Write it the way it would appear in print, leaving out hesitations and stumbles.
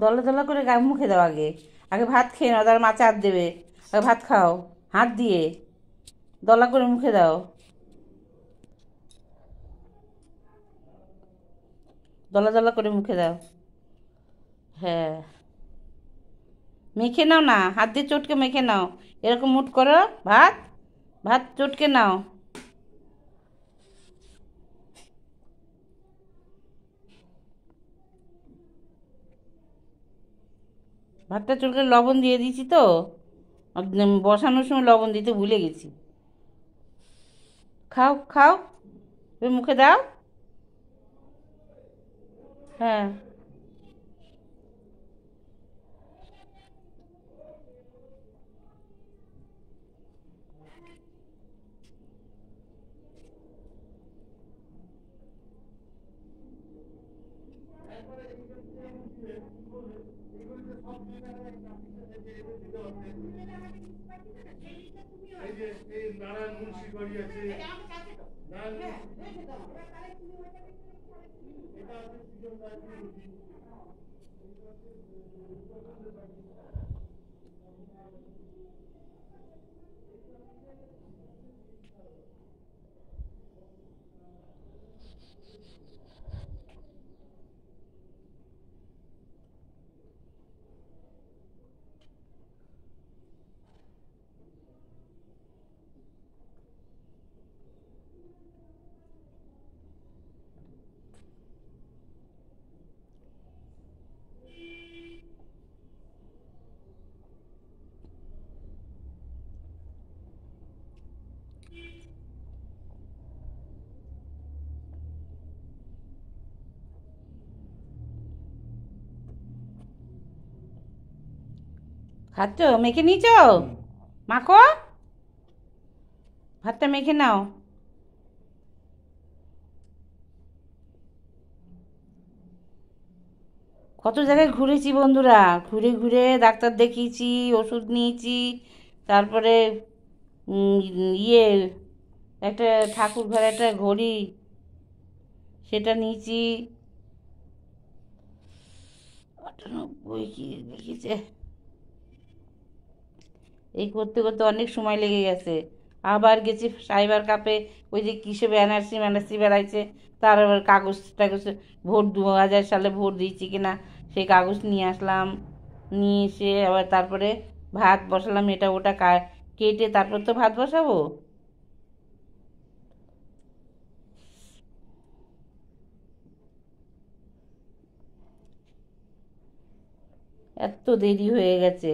দলা দলা করে গায়ে মুখে দাও আগে। আগে ভাত খেয়ে নাও, তার মাছে হাত দেবে। আগে ভাত খাও হাত দিয়ে, দলা করে মুখে দাও। দলা দলা করে মুখে দাও। হ্যাঁ, মেখে নাও না, হাত দিয়ে চটকে মেখে নাও। এরকম মুট করো। ভাত ভাত চটকে নাও। ভাতটা চটকে লবণ দিয়ে দিয়েছি তো, বসানোর সময় লবণ দিতে ভুলে গেছি। খাও খাও, এবার মুখে দাও। হ্যাঁ, খাচ্ছ? মেখে নিয়েছ? মাখো, ভাতটা মেখে নাও। কত জায়গায় ঘুরেছি বন্ধুরা, ঘুরে ঘুরে ডাক্তার দেখিয়েছি, ওষুধ নিয়েছি, তারপরে উম, ইয়ে একটা ঠাকুর ঘরে একটা ঘড়ি, সেটা নিয়েছি। 98 কি লিখেছে, এই করতে করতে অনেক সময় লেগে গেছে। আবার গেছি সাইবার কাপে, ওই যে কিসে ব্যানার্সি ম্যানার্সি বেড়াইছে, তার আবার কাগজ টাগজ, ভোট 2000 সালে ভোট দিয়েছি কিনা সেই কাগজ নিয়ে আসলাম। নিয়ে এসে আবার তারপরে ভাত বসালাম, এটা ওটা কেটে তারপর তো ভাত বসাবো। এত দেরি হয়ে গেছে।